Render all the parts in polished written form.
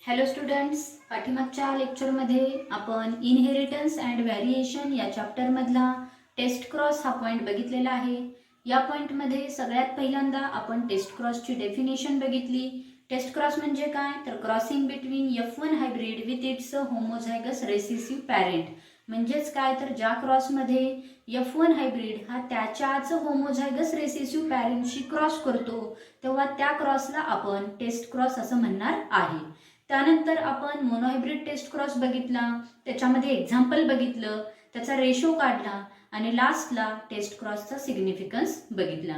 Hello students, पाठीमागच्या लेक्चरमध्ये आपण इनहेरिटन्स अँड व्हॅरिएशन या चॅप्टरमधला टेस्ट क्रॉस हा पॉईंट बघितलेला आहे. या पॉईंटमध्ये सगळ्यात पहिल्यांदा आपण टेस्ट क्रॉसची डेफिनेशन बघितली. टेस्ट क्रॉस म्हणजे काय, तर crossing between F1 hybrid with its homozygous recessive parent. म्हणजेच काय, तर ज्या क्रॉसमध्ये F1 हायब्रिड हा त्याच्याच होमोझायगस रेसिसिव्ह पॅरेंटशी क्रॉस करतो तेव्हा त्या क्रॉसला आपण टेस्ट क्रॉस असं म्हणणार आहे. त्यानंतर आपण मोनोहायब्रिड टेस्ट क्रॉस बघितला, त्याच्यामध्ये एक्झाम्पल बघितलं, त्याचा रेशो काढला आणि लास्टला टेस्ट क्रॉसचा सिग्निफिकन्स बघितला.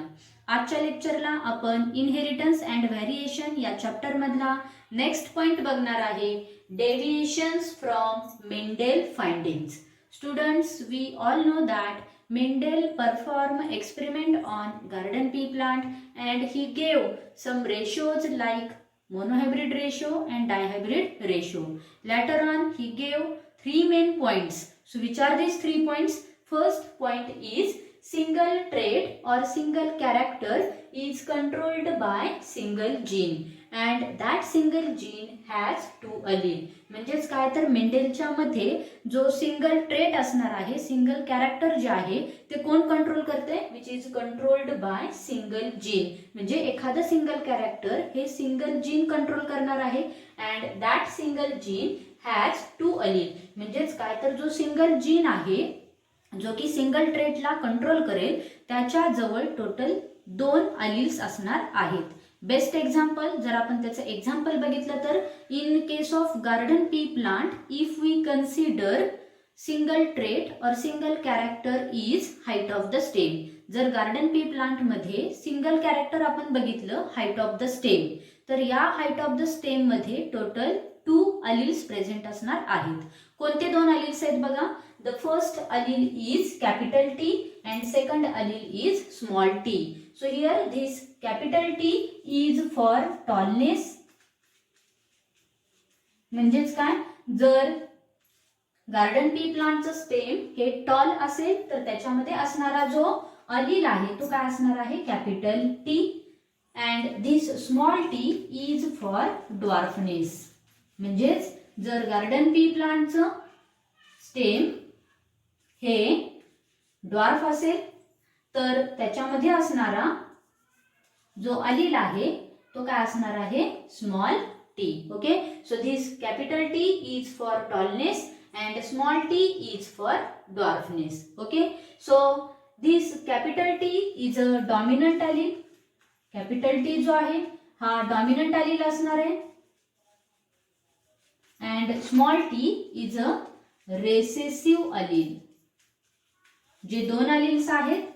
आजच्या लेक्चरला आपण इनहेरिटन्स अँड व्हॅरिएशन या चॅप्टर मधला नेक्स्ट पॉइंट बघणार आहे, deviations from Mendel findings. Students, we all know that Mendel performed experiment on garden pea plant and he gave some ratios like monohybrid ratio and dihybrid ratio. Later on he gave three main points. So which are these 3 points? First point is single trait or single character is controlled by single gene and that single gene has 2 allele. म्हणजेच काय, तर मेंडेलच्या मध्ये जो single trait असणार आहे, single character जे आहे ते कोण कंट्रोल करते, which is controlled by single gene. म्हणजे एखादं सिंगल कॅरेक्टर हे सिंगल जीन कंट्रोल करणार आहे and that single gene has 2 allele. म्हणजेच काय, तर जो सिंगल जीन आहे जो की सिंगल ट्रेटला कंट्रोल करेल त्याच्या जवळ टोटल 2 alleles असणार आहेत. बेस्ट एक्झाम्पल जर आपण त्याचं एक्झाम्पल बघितलं तर in case of garden pea plant, if we consider single trait or single character is height of the stem. जर गार्डन पी प्लांट मध्ये सिंगल कॅरेक्टर आपण बघितलं हाईट ऑफ द स्टेम, तर या हाईट ऑफ द स्टेम मध्ये total 2 alleles present असणार आहेत. कोणते 2 alleles आहेत बघा. The first allele is capital T and second allele is small t. So here this capital T is for tallness. म्हणजेच काय, जर गार्डन पी प्लांटचं स्टेम हे टॉल असेल तर त्याच्यामध्ये असणारा जो allele आहे तो काय असणार आहे, capital T. And this small t is for dwarfness. म्हणजेच जर गार्डन पी प्लांटचं स्टेम हे ड्वार्फ असेल तर त्याच्यामध्ये असणारा जो allele आहे तो काय असणार आहे, small t. Okay, so this capital T is for tallness and small t is for dwarfness. Okay, so this capital T is a dominant allele. Capital T जो आहे हा dominant allele असणार आहे and small t is a recessive allele. जे 2 alleles आहेत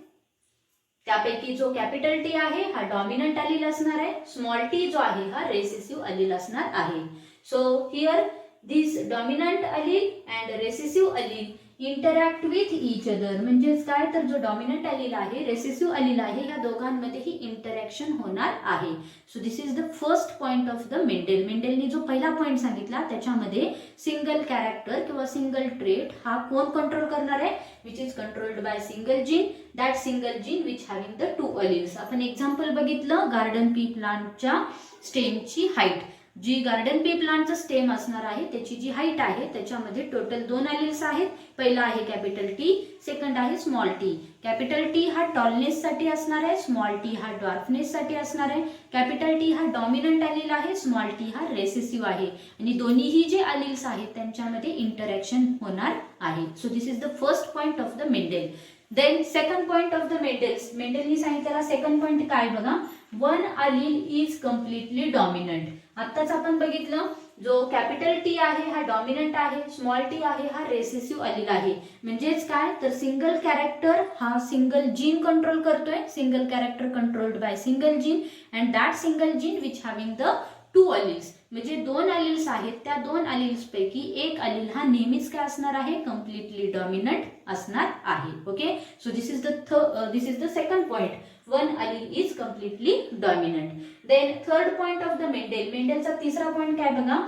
त्यापैकी जो capital T आहे हा डॉमिनंट allele असणार आहे, स्मॉल t जो आहे हा रेसेसिव्ह allele असणार आहे. So here this dominant allele and recessive allele interact with each other. म्हणजेच काय, तर जो डॉमिनंट allele आहे, रेसेसिव्ह allele आहे, या दोघांमध्ये ही इंटरॅक्शन होणार आहे. So this is the first point of the Mendel. मेंडेलनी जो पहिला पॉइंट सांगितला त्याच्यामध्ये सिंगल कॅरेक्टर किंवा सिंगल ट्रेट हा कोण कंट्रोल करणार आहे, which is controlled by single gene, that single gene which having the 2 alleles. आपण एक्झाम्पल बघितलं गार्डन पी प्लांटच्या स्टेमची हाईट. जी गार्डन पी प्लांटचं स्टेम असणार आहे त्याची जी हाईट आहे त्याच्यामध्ये टोटल 2 alleles आहेत. पहिला आहे कॅपिटल T, सेकंड आहे स्मॉल t. कॅपिटल T हा टॉलनेस साठी असणार आहे, स्मॉल t हा ड्वार्फनेस साठी असणार आहे. कॅपिटल T हा डॉमिनंट allele आहे, स्मॉल t हा रेसेसिव्ह आहे आणि दोन्हीही जे alleles आहेत त्यांच्यामध्ये इंटरॅक्शन होणार आहे. So this is the first point of the Mendel. Then second point of the मेंडेलनी सांगितलेला सेकंड पॉइंट काय बघा, 1 allele इज कम्प्लिटली डॉमिनंट. आत्ताच आपण बघितलं जो कॅपिटल T आहे हा डॉमिनंट आहे, स्मॉल t आहे हा रेसेसिव्ह allele आहे. म्हणजेच काय, तर सिंगल कॅरेक्टर हा सिंगल जीन कंट्रोल करतोय, single character controlled by single gene and that single gene which having the 2 alleles. म्हणजे 2 alleles आहेत, त्या 2 alleles पैकी एक allele हा नेहमीच काय असणार आहे, कम्प्लिटली डॉमिनंट असणार आहे. Okay, so this is the second point, 1 allele is completely dominant. Then third point of the मेंडेलचा तिसरा पॉइंट काय बघा,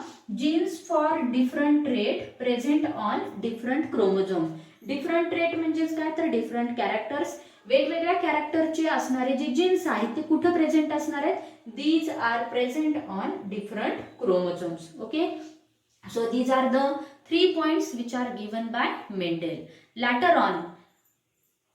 genes for different trait present on different chromosome. Different trait म्हणजेच काय, तर डिफरंट कॅरेक्टर्स वेगवेगळ्या कॅरेक्टरचे असणारे जे जीन्स आहेत ते कुठे प्रेझेंट असणार आहेत? These are present on different chromosomes. Okay, so these are the 3 points which are given by Mendel. Later on,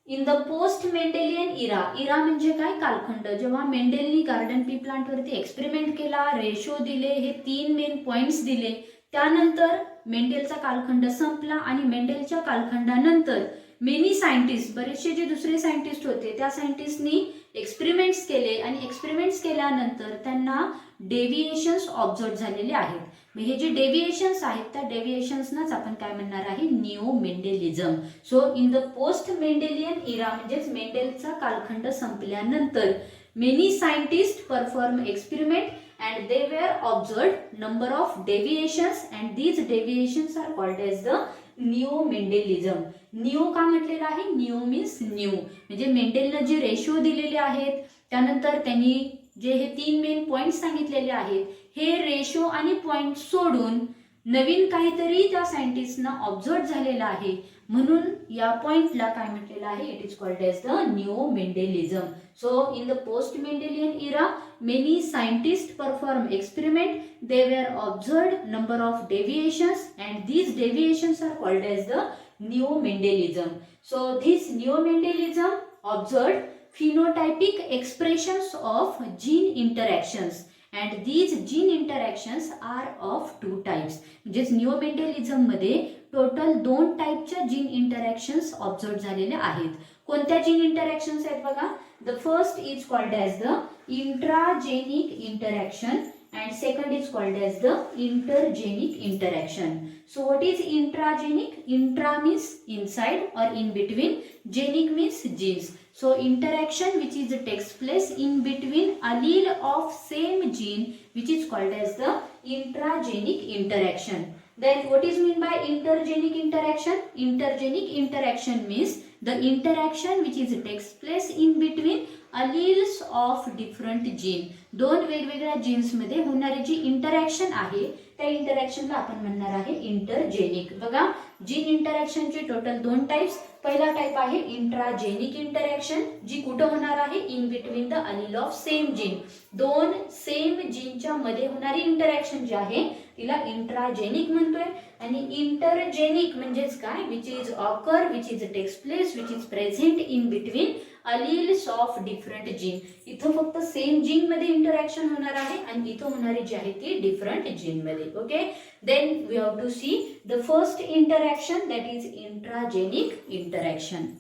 in the post Mendelian era म्हणजे काय? कालखंड. जेव्हा मेंडेलनी गार्डन पी प्लांट वरती एक्सपेरिमेंट केला, रेशो दिले, हे 3 मेन पॉइंट्स दिले, त्यानंतर मेंडेलचा कालखंड संपला आणि मेंडेलच्या कालखंडानंतर मेनी सायंटिस्ट, बरेचसे जे दुसरे सायंटिस्ट होते त्या सायंटिस्टनी एक्सपेरिमेंट्स केले आणि एक्सपेरिमेंट्स केल्यानंतर त्यांना डेव्हिएशन्स ऑब्झर्व झालेले आहेत. हे जे डेव्हिएशन्स आहेत त्या डेव्हिएशन्सनाच आपण काय म्हणणार आहे? Neo Mendelism. So in the post Mendelian era म्हणजेच मेंडेलचा कालखंड संपल्यानंतर many scientist perform experiment and they were observed number of deviations and these deviations are called as the neo-Mendelism. Neo का म्हटलेलं आहे? निओ मीन्स न्यू, म्हणजे मेंडेलनं जे ratio दिलेले आहेत त्यानंतर त्यांनी जे हे 3 मेन पॉइंट सांगितलेले आहेत, हे रेशो आणि पॉइंट सोडून नवीन काहीतरी त्या सायंटिस्टना ऑब्झर्व झालेलं आहे, म्हणून या पॉइंटला काय म्हटलेलं आहे? It is called as the neo Mendelism. So in the post Mendelian era many scientists perform experiment, they were observed number of deviations and these deviations are called as the neo-Mendelism. So this neo-Mendelism observed phenotypic expressions of gene interactions and these gene interactions are of 2 types. म्हणजे neo-Mendelism मध्ये total 2 टाइपच्या gene interactions observe झालेले आहेत. कोणत्या gene interactions आहेत बघा? The first is called as the intragenic interaction and second is called as the intergenic interaction. So what is intragenic? Intra means inside or in between, genic means genes. So interaction which is takes place in between allele of same gene which is called as the intragenic interaction. Then what is mean by intergenic interaction? Intergenic interaction means the interaction which is takes place in between alleles of different gene. दोन वेगवेगळ्या jeans मध्ये होणारी जी interaction आहे त्या इंटरॅक्शनला आपण म्हणणार आहे intergenic. बघा, जीन इंटरॅक्शनचे टोटल 2 टाइप्स. पहिला टाइप आहे इंट्राजेनिक इंटरॅक्शन, जी कुठे होणार आहे? In between the Aleel of same gene. 2 same जीनच्या मध्ये होणारी इंटरॅक्शन जी आहे तिला इंट्राजेनिक म्हणतोय. आणि इंटरजेनिक म्हणजेच काय? Which is occur, which is takes place, which is present in between alleles of different gene. इथं फक्त सेम जीन मध्ये इंटरॅक्शन होणार आहे आणि इथं होणारी जी आहे ती डिफरंट जीन मध्ये. Okay, then we have to see the first interaction, that is intragenic interaction.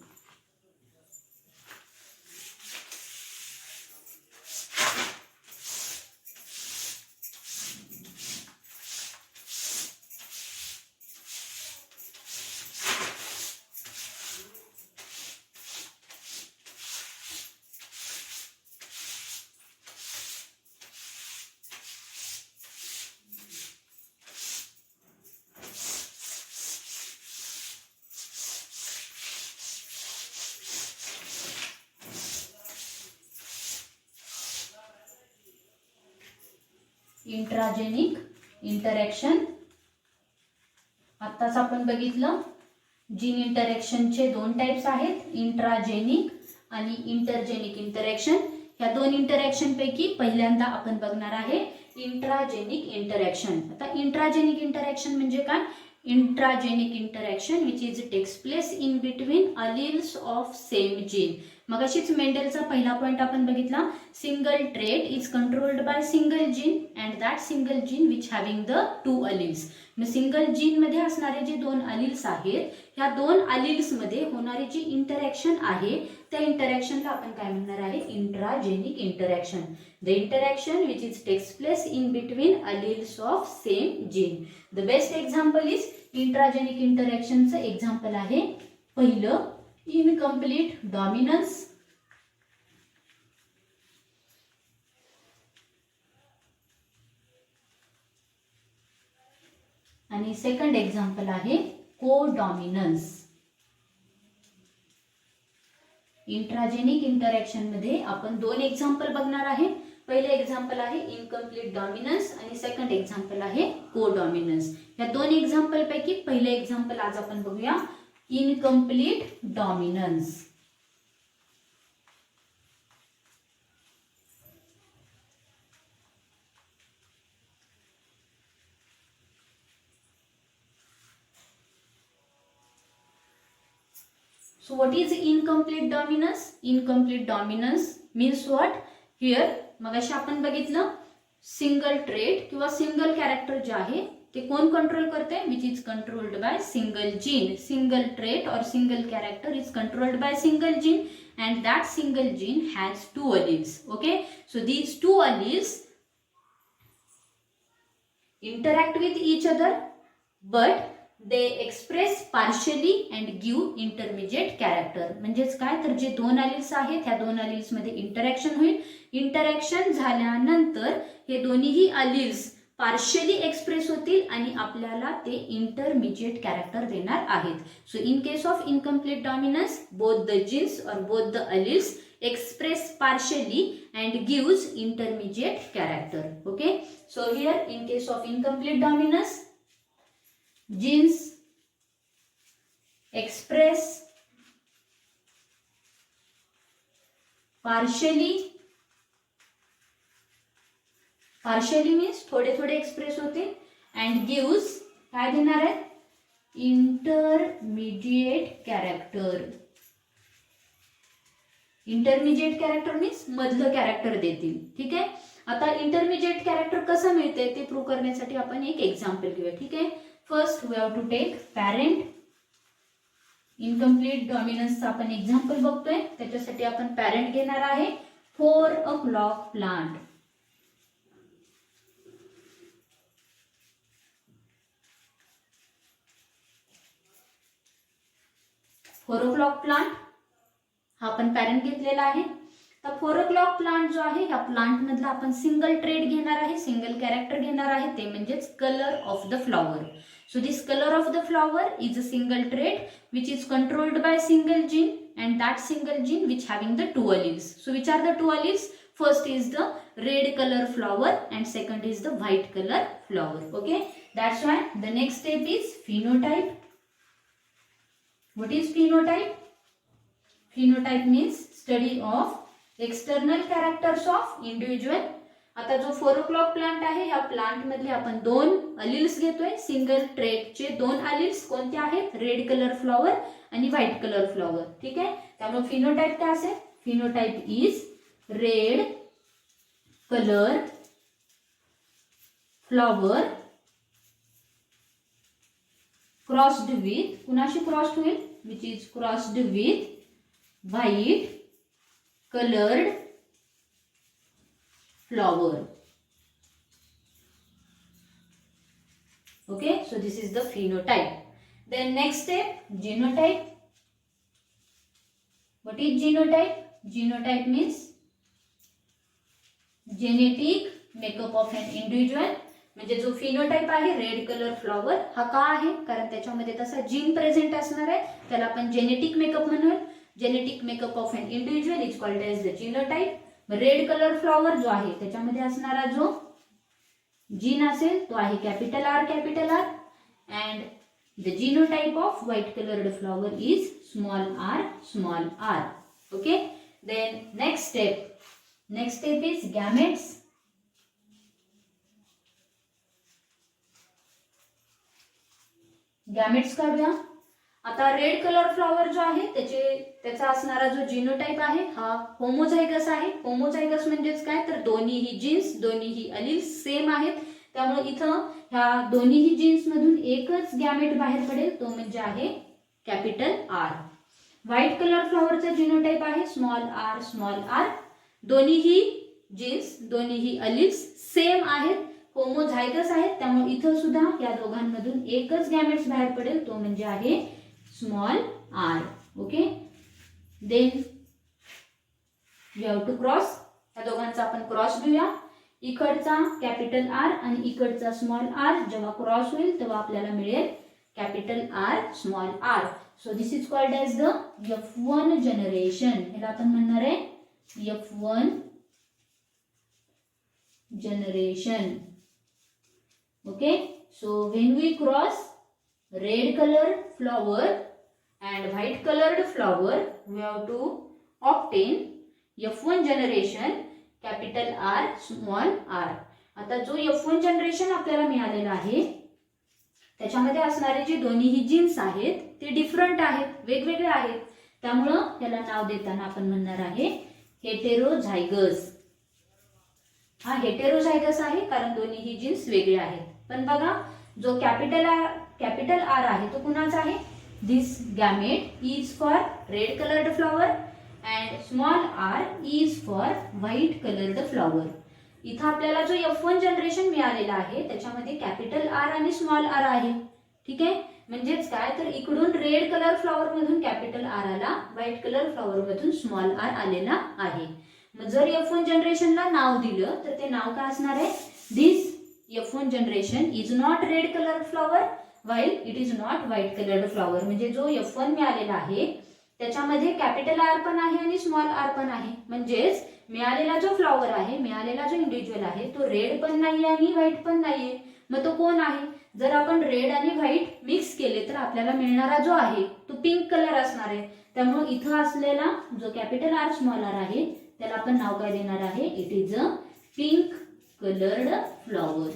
Intragenic interaction आताच आपण बघितलं. जीन इंटरॅक्शनचे 2 टाइप्स आहेत, इंट्राजेनिक आणि इंटरजेनिक इंटरॅक्शन. ह्या 2 इंटरॅक्शन पैकी पहिल्यांदा आपण बघणार आहे इंट्राजेनिक इंटरॅक्शन. आता इंट्राजेनिक इंटरॅक्शन म्हणजे काय? Intragenic interaction which is takes place in between alleles of same gene. मगाशीच मेंडेलचा पहिला पॉइंट आपण बघितला, single trait is controlled by single gene and that single gene which having the 2 alleles. Single gene मध्ये असणारे जे 2 अलील्स आहेत, ह्या 2 अलील्स मध्ये होणारी जी इंटरॅक्शन आहे त्या इंटरॅक्शनला आपण काय म्हणणार आहे? Intragenic interaction. The interaction which is takes place in between alleles of same gene. The best example is intragenic इंटरॅक्शनचं एक्झाम्पल आहे पहिलं इनकम्प्लीट डॉमिनन्स. आणि सेकंड एक्झाम्पल आहे कोडॉमिनन्स. इंट्राजेनिक इंटरॅक्शन मध्ये आपण 2 एक्झाम्पल बघणार आहे. पहिले एक्झाम्पल आहे इनकम्प्लीट डॉमिनन्स आणि सेकंड एक्झाम्पल आहे कोडॉमिनन्स. या 2 एक्झाम्पल पैकी पहिले एक्झाम्पल आज आपण बघूया, incomplete dominance. So what is incomplete dominance? Incomplete dominance means what? Here मगाशी आपण बघितलं सिंगल ट्रेट किंवा सिंगल कॅरेक्टर जे आहे ते कोण कंट्रोल करते? Which is controlled by single gene. Single trait or single character is controlled by single gene and that single gene has two alleles. Okay, so these two alleles interact with each other but they express partially and give intermediate character. म्हणजेच काय तर जे दोन alleles आहेत ह्या दोन alleles मध्ये interaction होईल. इंटरॅक्शन झाल्यानंतर हे दोन्हीही alleles पार्शियली एक्सप्रेस होतील आणि आपल्याला ते इंटरमिजिएट कॅरेक्टर देणार आहेत. So in case of incomplete dominance both the genes or both the alleles express partially and gives intermediate character. Okay, so here in case of incomplete dominance, genes express partially means थोडे थोडे express होते and gives काय देणार आहे? Intermediate character. Intermediate character means मधलं character देतील. ठीक आहे, आता इंटरमिजिएट कॅरेक्टर कसं मिळते ते प्रूव्ह करण्यासाठी आपण एक एक्झाम्पल घेऊया. ठीक आहे, first we have to take parent. Incomplete डॉमिनन्सचा आपण एक्झाम्पल बघतोय, त्याच्यासाठी आपण पॅरेंट घेणार आहे 4 o'clock प्लांट. 4 o'clock प्लांट हा आपण पॅरेंट घेतलेला आहे. तर 4 o'clock प्लांट जो आहे ह्या प्लांट मधला आपण सिंगल ट्रेट घेणार आहे, सिंगल कॅरेक्टर घेणार आहे, ते म्हणजेच colour of the flower. So this colour of the flower is a single trait which is controlled by single gene and that single gene which having the two alleles. So which are the two alleles? First is the red color flower and second is the white color flower. Okay, that's why the next step is phenotype. What is phenotype? Phenotype means study of external characters of individual. आता जो 4 o'clock plant आहे ह्या plant मधले आपण दोन अलिल्स घेतोय. Single ट्रेटचे दोन अलिल्स कोणते आहेत? रेड कलर फ्लॉवर आणि व्हाईट कलर फ्लॉवर. ठीक आहे, त्यामुळे फिनोटाइप काय असेल? Phenotype is red colour flower crossed with, कुणाशी क्रॉस्ड होईल? Which is crossed with white coloured flower. Okay, so this is the phenotype. Then next step, genotype. What is genotype? Genotype means genetic makeup of an individual. म्हणजे जो phenotype आहे red colour flower हा का आहे? कारण त्याच्यामध्ये तसा gene present असणार आहे, त्याला आपण जेनेटिक मेकअप म्हणूया. Genetic makeup of an individual is called as the genotype. Red colour flower जो आहे त्याच्यामध्ये असणारा जो जीन असेल तो आहे capital R and the genotype of white coloured flower is small R. Okay, then next step is gametes. Gametes काढूया. आता रेड कलर फ्लॉवर जो आहे त्याचा असणारा जो जीनोटाइप आहे हा होमोझायगस आहे. होमोझायगस म्हणजेच काय तर दोन्हीही जीन्स दोन्हीही अलील्स सेम आहेत, त्यामुळे इथं ह्या दोन्हीही जीन्स मधून एकच गॅमेट बाहेर पडेल, तो म्हणजे आहे कॅपिटल आर. व्हाईट कलर फ्लॉवरचा जीनोटाइप आहे स्मॉल आर. दोन्हीही जीन्स दोन्हीही अलील्स सेम आहेत, होमोझायगस आहेत, त्यामुळे इथं सुद्धा या दोघांमधून एकच गॅमेट्स बाहेर पडेल, तो म्हणजे आहे small R. Okay, then you have to cross. या दोघांचा आपण क्रॉस घेऊया. इकडचा कॅपिटल आर आणि इकडचा स्मॉल आर जेव्हा क्रॉस होईल तेव्हा आपल्याला मिळेल capital R small R. So this is called as the F1 generation. याला आपण म्हणणार आहे F1 generation. Okay, so when we cross red colored flower and white colored flower, we have to obtain F1 generation capital R small r. आता जो F1 generation आपल्याला मिळालेला आहे त्याच्यामध्ये असणारे जे दोन्हीही जीन्स आहेत ते डिफरंट आहेत, वेगवेगळे आहेत, त्यामुळं त्याला नाव देताना आपण म्हणणार आहे हेटेरोझायगस. हा हेटेरोझायगस आहे कारण दोन्हीही जीन्स वेगळे आहेत. पण बघा जो कॅपिटल आर आहे तो कुणाचा आहे? This gamete is for red coloured flower and small R is for white coloured flower. इथं आपल्याला जो F1 जनरेशन मिळालेला आहे त्याच्यामध्ये कॅपिटल आर आणि स्मॉल आर आहे. ठीक आहे, म्हणजेच काय तर इकडून रेड कलर फ्लॉवर मधून कॅपिटल आर आला, व्हाईट कलर फ्लॉवर मधून स्मॉल आर आलेला आहे. मग जर F1 जनरेशनला नाव दिलं तर ते नाव काय असणार आहे? दिस F1 generation is not red colour flower while it is not white coloured flower. म्हणजे जो F1 मिळालेला आहे त्याच्यामध्ये कॅपिटल आर पण आहे आणि स्मॉल आर पण आहे. म्हणजेच मिळालेला जो फ्लॉवर आहे, मिळालेला जो इंडिव्हिज्युअल आहे तो रेड पण नाहीये आणि व्हाईट पण नाहीये. मग तो कोण आहे? जर आपण रेड आणि व्हाईट मिक्स केले तर आपल्याला मिळणारा जो आहे तो पिंक कलर असणार आहे. त्यामुळे इथं असलेला जो कॅपिटल आर स्मॉल आर आहे त्याला आपण नाव काय देणार आहे? It is a pink coloured flower.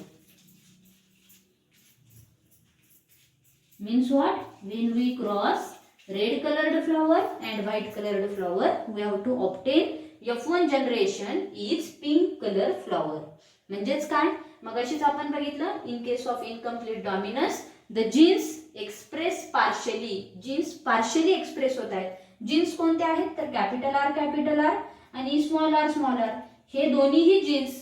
Means what? When we cross red colored flower and white colored flower, we have to obtain F1 generation is pink color flower. म्हणजेच काय? मगाशीच आपण बघितलं in case of incomplete dominance the genes express partially. Genes partially express होत आहेत. Genes कोणते आहेत तर कॅपिटल आर आणि स्मॉल आर हे दोन्हीही जीन्स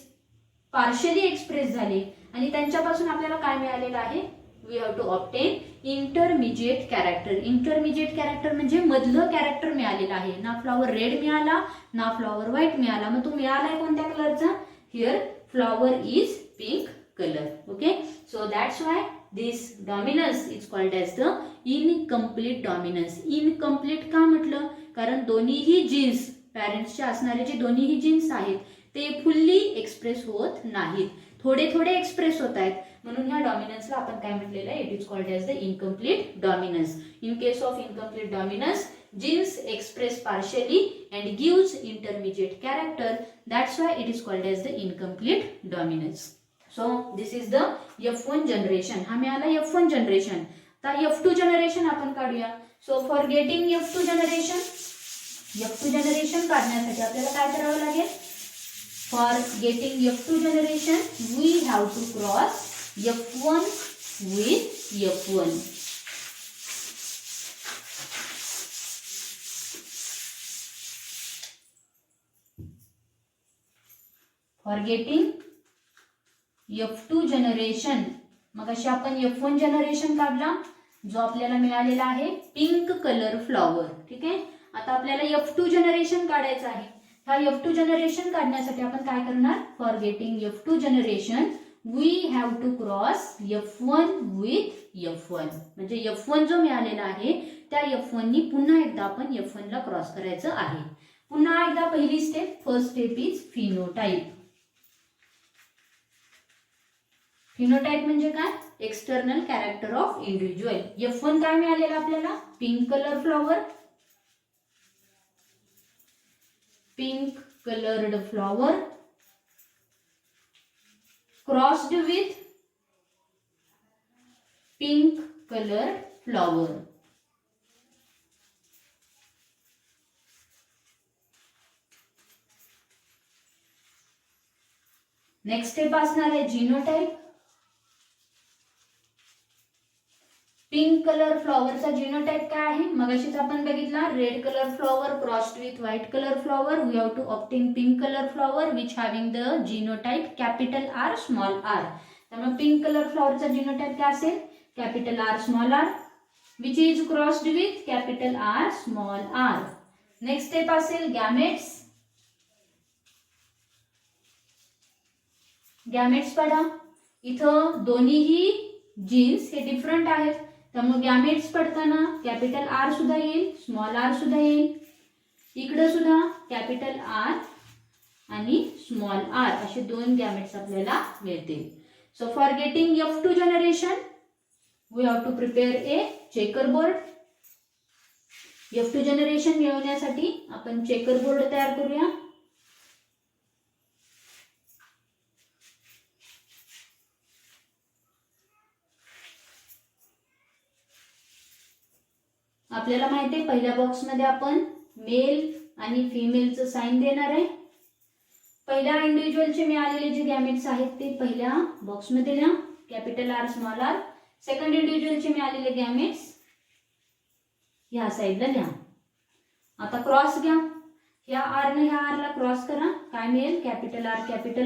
पार्शियली एक्सप्रेस झाले आणि त्यांच्यापासून आपल्याला काय मिळालेलं आहे? We have to obtain intermediate character. Intermediate character म्हणजे मधलं कॅरेक्टर मिळालेलं आहे. ना फ्लॉवर रेड मिळाला ना फ्लॉवर व्हाईट मिळाला. मग तो मिळालाय कोणत्या कलरचा? Here flower is pink colour. Okay, so that's why this dominance is called as the incomplete dominance. Incomplete का म्हटलं? कारण दोन्हीही जीन्स पॅरेंट्सचे असणारे जे दोन्हीही जीन्स आहेत ते फुल्ली एक्सप्रेस होत नाहीत, थोडे थोडे एक्सप्रेस होत आहेत. म्हणून ह्या डॉमिनन्सला आपण काय म्हटलेलं आहे? It is called as the incomplete dominance. In case of incomplete dominance genes express partially and gives intermediate character. That's why it is called as the incomplete dominance. So this is the F1 generation. हा मिळाला F1 generation. आता F2 generation आपण काढूया. So for getting F2 generation काढण्यासाठी आपल्याला काय करावं लागेल? For getting F2 generation we have to cross F1 with F1. For getting F2 generation मग अशी आपण F1 जनरेशन काढला जो आपल्याला मिळालेला आहे पिंक कलर फ्लॉवर. ठीक आहे, आता आपल्याला F2 जनरेशन काढायचं आहे. हा F2 जनरेशन काढण्यासाठी आपण काय करणार? For getting F2 generation we have to cross F1 with F1. म्हणजे F1 जो मिळालेला आहे त्या F1 नी पुन्हा एकदा आपण F1 ला क्रॉस करायचं आहे. पुन्हा एकदा पहिली step, first step is phenotype. Phenotype म्हणजे काय? External character of individual. F1 काय मिळालेला आपल्याला? Pink colour flower, pink coloured flower crossed with pink colour flower. Next step असणार आहे जिनोटाइप. पिंक कलर फ्लॉवरचा जिनोटाइप काय आहे? मगाशीच आपण बघितला red colour flower crossed with white colour flower. We have to obtain pink colour flower which having the genotype capital R small R. त्यामुळे pink colour फ्लॉवरचा जिनोटाइप काय असेल? Capital R small R which is crossed with capital R small R. Next step असेल gametes. Gametes पडा. इथं दोन्हीही jeans हे different आहेत त्यामुळे गॅमेट्स पडताना कॅपिटल आर सुद्धा येईल, स्मॉल आर सुद्धा येईल. इकडे सुद्धा कॅपिटल आर आणि स्मॉल आर असे दोन गॅमेट्स आपल्याला मिळतील. So for getting F2 generation we have to prepare a checker board. F2 generation मिळवण्यासाठी आपण चेकर बोर्ड तयार करूया. आपल्याला माहिती आहे पहिल्या बॉक्समध्ये आपण मेल आणि फिमेलचं साइन देणार आहे. पहिल्या इंडिव्हिज्युअलचे मिळालेले जे गॅमेट्स आहेत ते पहिल्या बॉक्समध्ये लिहा, capital R small R. Second इंडिव्हिज्युअलचे मिळालेले गॅमेट्स ह्या साईडला लिहा. आता क्रॉस घ्या, ह्या आर ने ह्या आर ला क्रॉस करा, काय मिळेल? Capital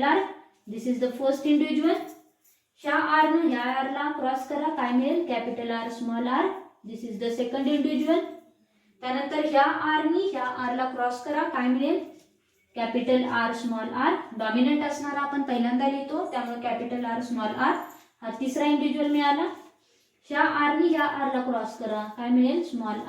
R. This is the first individual. ह्या आर ने ह्या आर ला क्रॉस करा, काय मिळेल? Capital R small R. This is the second individual. त्यानंतर ह्या आर ने ह्या आर ला क्रॉस करा, काय मिळेल? Capital R small R. Dominant असणारा आपण पहिल्यांदा लिहितो, त्यामुळे कॅपिटल आर स्मॉल आर हा तिसरा इंडिव्हिज्युअल मिळाला. ह्या आर ने ह्या आर ला क्रॉस करा, काय मिळेल? Small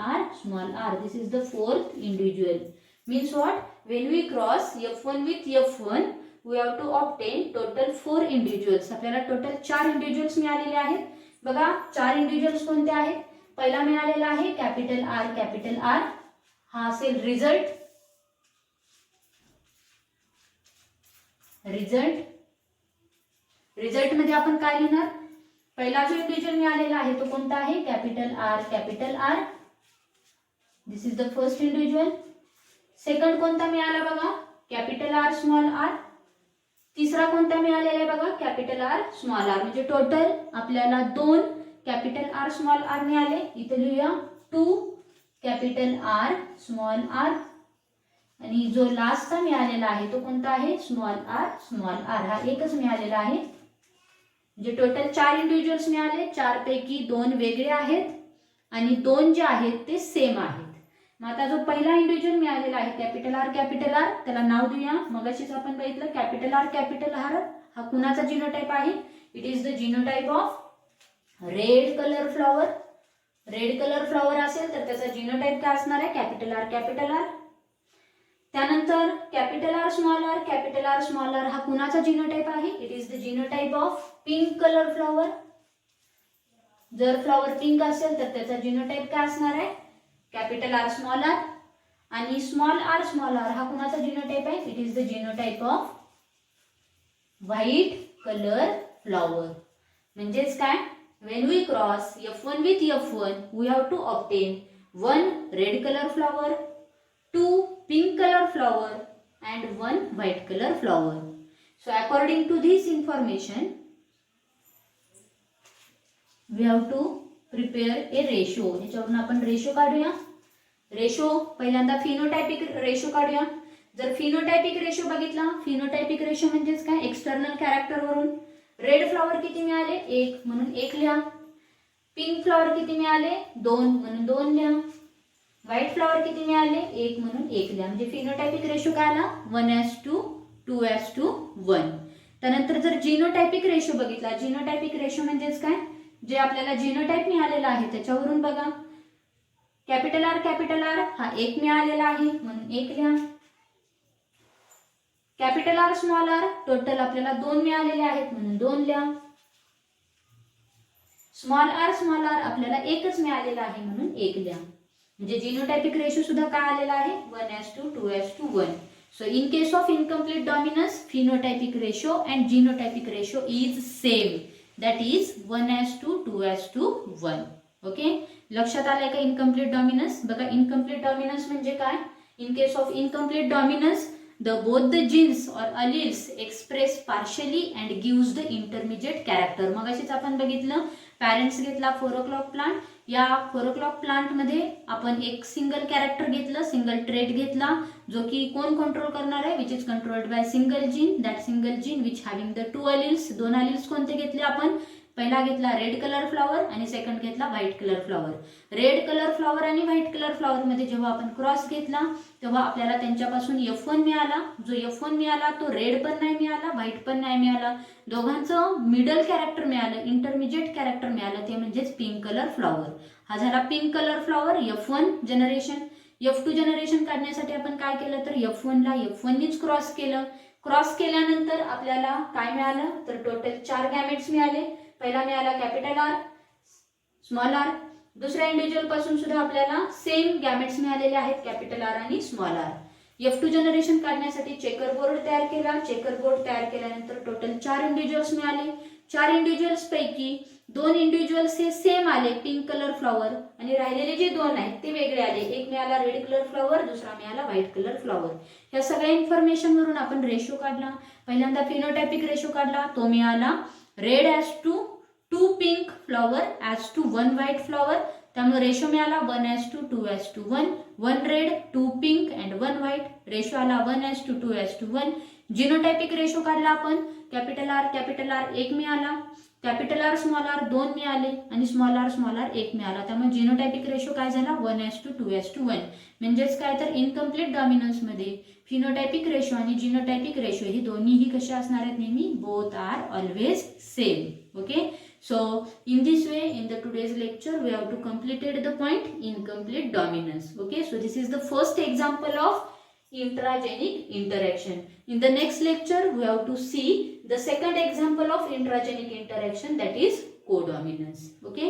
R. This is the fourth individual. Means what? When we cross F1 with F1 we have to obtain total 4 individuals. आपल्याला टोटल 4 इंडिव्हिज्युअल्स मिळालेले आहेत. बघा 4 इंडिव्हिज्युअल्स कोणते आहेत? पहिला मिळालेला आहे कॅपिटल आर. हा असेल रिझल्ट. रिझल्ट मध्ये आपण काय लिहिणार? पहिला जो इंडिव्हिज्युअल मिळालेला आहे तो कोणता आहे? Capital R. This is the first individual. Second कोणता मिळाला बघा? Capital R small R. तिसरा कोणता मिळालेला आहे बघा? Capital R small R. म्हणजे टोटल आपल्याला 2 कॅपिटल आर स्मॉल आर मिळाले. इथे लिहूया 2 कॅपिटल आर स्मॉल आर. आणि जो लास्टचा मिळालेला आहे तो कोणता आहे? Small R. हा एकच मिळालेला आहे. म्हणजे टोटल 4 इंडिव्हिज्युअल्स मिळाले. 4 पैकी 2 वेगळे आहेत आणि 2 जे आहेत ते सेम आहेत. मग आता जो पहिला इंडिव्हिज्युअल मिळालेला आहे कॅपिटल आर त्याला नाव देऊया. मगाशीच आपण बघितलं कॅपिटल आर हा कुणाचा जिनोटाइप आहे? It is the genotype of red colour flower. Red colour flower असेल तर त्याचा जिनोटाइप काय असणार आहे? Capital R. त्यानंतर कॅपिटल आर स्मॉल आर हा कुणाचा जिनोटाइप आहे? It is the genotype of pink colour flower. जर फ्लॉवर पिंक असेल तर त्याचा जिनोटाइप काय असणार आहे? Capital R small R. आणि स्मॉल आर हा कुणाचा जिनोटाइप आहे? It is the genotype of white colour flower. म्हणजेच काय? When we cross F1 with F1 we have to obtain 1 red colour flower, 2 pink color flower and 1 white color flower. So according to this information we have to prepare a ratio. याच्यावरून आपण ratio काढूया. Ratio पहिल्यांदा phenotypic ratio काढूया. जर phenotypic ratio बघितला, phenotypic ratio म्हणजेच काय? External character वरून रेड फ्लॉवर किती मिळाले? 1 म्हणून 1 लिहा. पिंक फ्लॉवर किती मिळाले? 2 म्हणून 2 लिहा. व्हाईट फ्लॉवर किती मिळाले? 1 म्हणून 1 लिहा. म्हणजे फिनोटायपिक रेशो काय आला? 1:2:1. त्यानंतर जर जिनोटायपिक रेशो बघितला, जिनोटायपिक रेशो म्हणजेच काय? जे आपल्याला जिनोटाइप मिळालेला आहे त्याच्यावरून बघा. कॅपिटल आर हा 1 मिळालेला आहे म्हणून 1 लिहा. Capital R small R total आपल्याला 2 मिळालेले आहेत म्हणून 2 लिहा. स्मॉल आर आपल्याला 1च मिळालेला आहे म्हणून 1 लिहा. म्हणजे जिनोटायपिक रेशो सुद्धा काय आलेला आहे? 1:2:1. So in case of incomplete dominance, phenotypic ratio and genotypic ratio is same. That is 1:2:1. Okay? लक्षात आलंय का इनकम्प्लीट डॉमिनन्स? बघा इनकम्प्लीट डॉमिनन्स म्हणजे काय? In case of incomplete dominance, both the genes or alleles express partially and gives the intermediate character. मगाशीच आपण बघितलं parents घेतला 4 o'clock प्लांट. या 4 o'clock प्लांट मध्ये आपण एक सिंगल कॅरेक्टर घेतलं, सिंगल ट्रेट घेतला, जो की कोण कंट्रोल करणार आहे? Which is controlled by single gene. That single gene which having the 2 alleles. 2 alleles कोणते घेतले आपण? पहिला घेतला रेड कलर फ्लॉवर आणि सेकंड घेतला white colour flower. Red colour flower आणि व्हाईट कलर फ्लॉवर मध्ये जेव्हा आपण क्रॉस घेतला तेव्हा आपल्याला त्यांच्यापासून F1 मिळाला. जो F1 मिळाला तो रेड पण नाही मिळाला, व्हाईट पण नाही मिळाला. दोघांचं मिडल कॅरेक्टर मिळालं, इंटरमिजिएट कॅरेक्टर मिळालं, ते म्हणजेच पिंक कलर फ्लॉवर. हा झाला pink colour flower. F1 generation. F2 generation काढण्यासाठी आपण काय केलं तर F1 ला F1 नीच क्रॉस केलं. क्रॉस केल्यानंतर आपल्याला काय मिळालं तर टोटल 4 गॅमेट्स मिळाले. पहिला मिळाला कॅपिटल आर स्मॉल आर. दुसऱ्या इंडिव्हिज्युअल पासून सुद्धा आपल्याला सेम गॅमेट्स मिळालेले आहेत, कॅपिटल आर आणि स्मॉल आर. F2 जनरेशन काढण्यासाठी चेकर बोर्ड तयार केला. चेकर बोर्ड तयार केल्यानंतर टोटल 4 इंडिव्हिज्युअल्स मिळाले. 4 इंडिव्हिज्युअल्स पैकी दोन इंडिव्हिज्युअल्स हे सेम आले पिंक कलर फ्लॉवर आणि राहिलेले जे दोन आहेत ते वेगळे आले. एक मिळाला रेड कलर फ्लॉवर, दुसरा मिळाला व्हाईट कलर फ्लॉवर. या सगळ्या इन्फॉर्मेशन वरून आपण रेशो काढला. पहिल्यांदा फिनोटायपिक रेशो काढला, तो मिळाला red as to 2 pink flower as to 1 white flower. त्यामुळे रेशो मिळाला 1:2:1. 1 red 2 pink and 1 white. Ratio आला 1:2:1. जिनोटायपिक रेशो काढला आपण. कॅपिटल आर 1 मिळाला, कॅपिटल आर स्मॉल आर 2 मिळाले आणि स्मॉल आर 1 मिळाला. त्यामुळे जिनोटायपिक रेशो काय झाला 1:2:1. म्हणजेच काय तर इनकम्प्लीट डॉमिनन्समध्ये फिनोटायपिक रेशो आणि जिनोटायपिक रेशो हे दोन्हीही कसे असणार आहेत नेहमी, both are always same. Okay, so in this way in the today's lecture we have to completed the point incomplete dominance. Okay, so this is the first example of intragenic interaction. In the next lecture we have to see the second example of intragenic interaction, that is codominance. Okay.